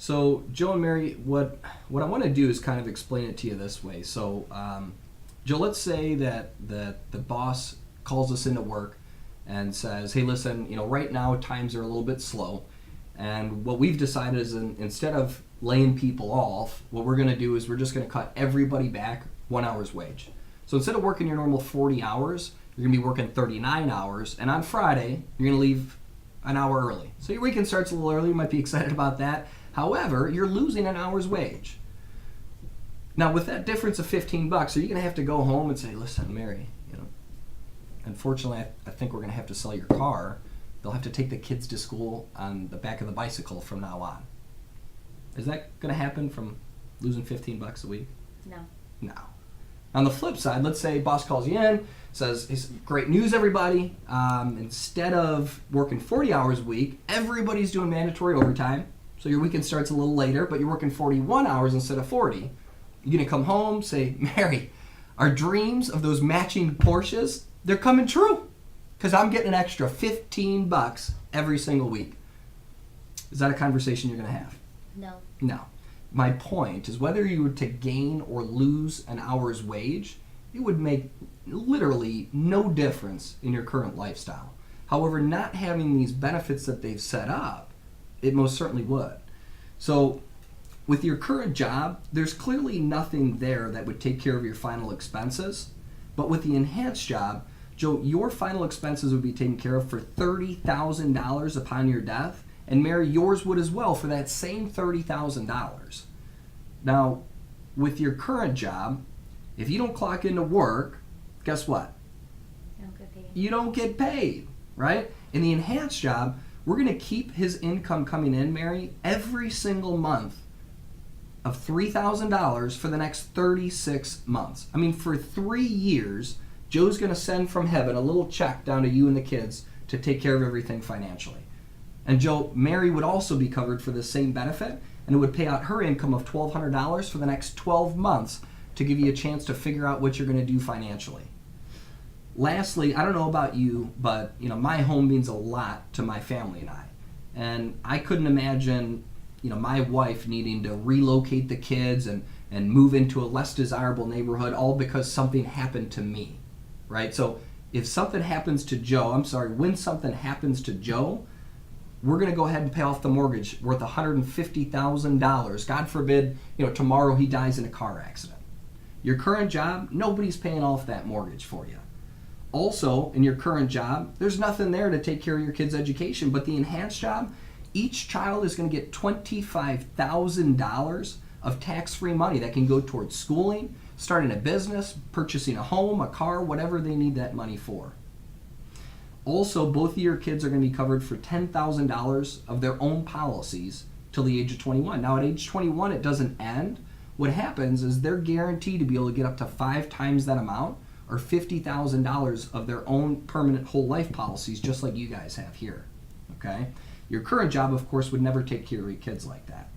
So, Joe and Mary, what I want to do is kind of explain it to you this way. So, Joe, let's say that the boss calls us into work and says, "Hey, listen, right now times are a little bit slow, and what we've decided is instead of laying people off, what we're going to do is we're just going to cut everybody back 1 hour's wage. So instead of working your normal 40 hours, you're going to be working 39 hours, and on Friday you're going to leave an hour early. So your weekend starts a little early. You might be excited about that. However, you're losing an hour's wage. Now, with that difference of $15, are you going to have to go home and say, "Listen, Mary, unfortunately, I think we're going to have to sell your car. They'll have to take the kids to school on the back of the bicycle from now on"? Is that going to happen from losing $15 a week? No. No. On the flip side, let's say boss calls you in, says, "Great news, everybody. Instead of working 40 hours a week, everybody's doing mandatory overtime. So your weekend starts a little later, but you're working 41 hours instead of 40. You're going to come home, say, "Mary, our dreams of those matching Porsches, they're coming true because I'm getting an extra $15 every single week." Is that a conversation you're going to have? No. No. My point is whether you were to gain or lose an hour's wage, it would make literally no difference in your current lifestyle. However, not having these benefits that they've set up, it most certainly would. So with your current job, there's clearly nothing there that would take care of your final expenses. But with the enhanced job, Joe, your final expenses would be taken care of for $30,000 upon your death. And Mary, yours would as well for that same $30,000. Now, with your current job, if you don't clock into work, guess what? I don't get paid. You don't get paid, right? In the enhanced job, we're going to keep his income coming in, Mary, every single month of $3,000 for the next 36 months. I mean, for 3 years, Joe's going to send from heaven a little check down to you and the kids to take care of everything financially. And Joe, Mary would also be covered for the same benefit, and it would pay out her income of $1,200 for the next 12 months to give you a chance to figure out what you're going to do financially. Lastly, I don't know about you, but my home means a lot to my family and I. And I couldn't imagine, my wife needing to relocate the kids and move into a less desirable neighborhood all because something happened to me, right? So if something happens to Joe, when something happens to Joe, we're going to go ahead and pay off the mortgage worth $150,000. God forbid, tomorrow he dies in a car accident. Your current job, nobody's paying off that mortgage for you. Also, in your current job, there's nothing there to take care of your kids' education, but the enhanced job, each child is going to get $25,000 of tax-free money that can go towards schooling, starting a business, purchasing a home, a car, whatever they need that money for. Also, both of your kids are going to be covered for $10,000 of their own policies till the age of 21. Now, at age 21, it doesn't end. What happens is they're guaranteed to be able to get up to 5 times that amount, or $50,000 of their own permanent whole life policies, just like you guys have here. Okay? Your current job, of course, would never take care of your kids like that.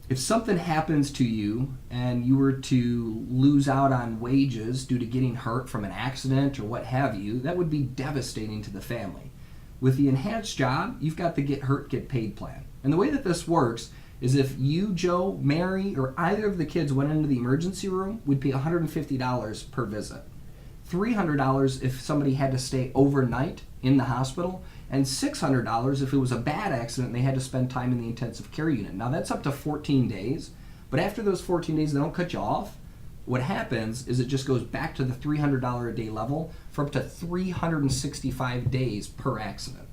If something happens to you and you were to lose out on wages due to getting hurt from an accident or what have you, that would be devastating to the family. With the enhanced job, you've got the Get Hurt, Get Paid plan. And the way that this works is if you, Joe, Mary, or either of the kids went into the emergency room, we'd pay $150 per visit. $300 if somebody had to stay overnight in the hospital, and $600 if it was a bad accident and they had to spend time in the intensive care unit. Now that's up to 14 days, but after those 14 days they don't cut you off. What happens is it just goes back to the $300 a day level for up to 365 days per accident.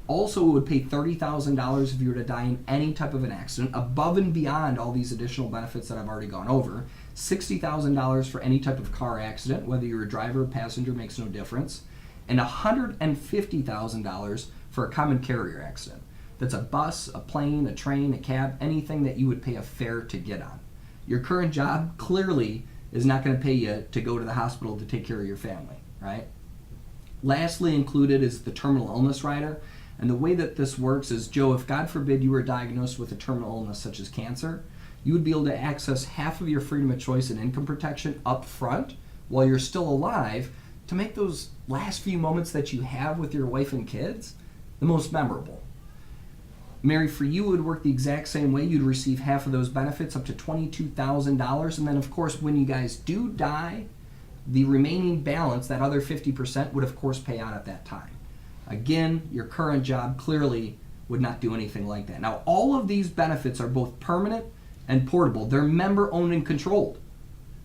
Also, it would pay $30,000 if you were to die in any type of an accident, above and beyond all these additional benefits that I've already gone over. $60,000 for any type of car accident, whether you're a driver or passenger, makes no difference. And $150,000 for a common carrier accident. That's a bus, a plane, a train, a cab, anything that you would pay a fare to get on. Your current job clearly is not going to pay you to go to the hospital to take care of your family, right? Lastly included is the terminal illness rider. And the way that this works is, Joe, if God forbid you were diagnosed with a terminal illness such as cancer, you would be able to access half of your freedom of choice and income protection up front while you're still alive to make those last few moments that you have with your wife and kids the most memorable. Mary, for you, it would work the exact same way. You'd receive half of those benefits, up to $22,000. And then, of course, when you guys do die, the remaining balance, that other 50%, would, of course, pay out at that time. Again, your current job clearly would not do anything like that. Now, all of these benefits are both permanent and portable. They're member-owned and controlled.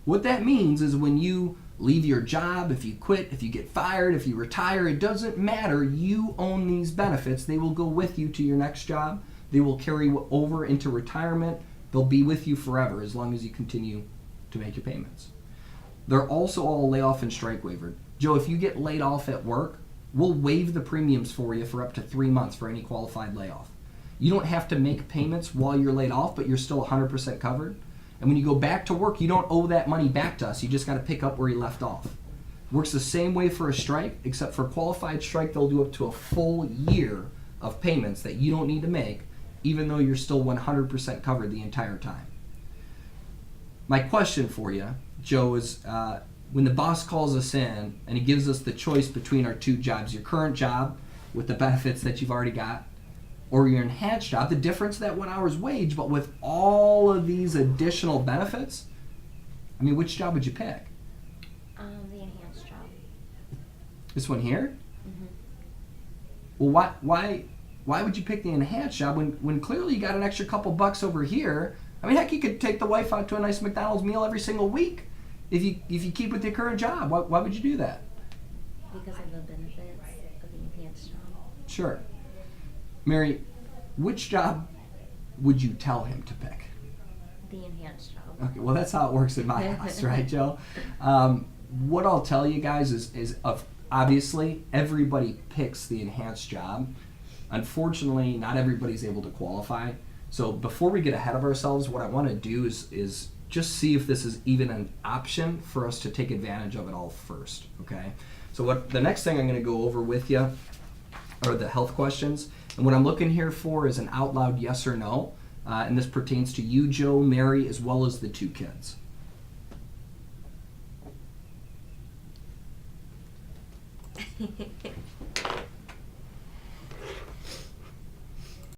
What that means is when you leave your job, if you quit, if you get fired, if you retire, it doesn't matter. You own these benefits. They will go with you to your next job. They will carry over into retirement. They'll be with you forever as long as you continue to make your payments. They're also all layoff and strike waiver. Joe, if you get laid off at work, we'll waive the premiums for you for up to 3 months for any qualified layoff. You don't have to make payments while you're laid off, but you're still 100% covered. And when you go back to work, you don't owe that money back to us. You just got to pick up where you left off. Works the same way for a strike, except for qualified strike, they'll do up to a full year of payments that you don't need to make, even though you're still 100% covered the entire time. My question for you, Joe, is when the boss calls us in and he gives us the choice between our two jobs, your current job with the benefits that you've already got, or your enhanced job, the difference that 1 hour's wage, but with all of these additional benefits, I mean, which job would you pick? The enhanced job. This one here? Mm-hmm. Well, why would you pick the enhanced job when clearly you got an extra couple bucks over here? I mean, heck, you could take the wife out to a nice McDonald's meal every single week if you keep with your current job. Why would you do that? Because of the benefits of the enhanced job. Sure. Mary, which job would you tell him to pick? The enhanced job. Okay, well, that's how it works in my house, right, Joe? What I'll tell you guys is obviously everybody picks the enhanced job. Unfortunately, not everybody's able to qualify. So before we get ahead of ourselves, what I want to do is just see if this is even an option for us to take advantage of it all first, okay? So the next thing I'm going to go over with you are the health questions. And what I'm looking here for is an out loud yes or no. And this pertains to you, Joe, Mary, as well as the two kids.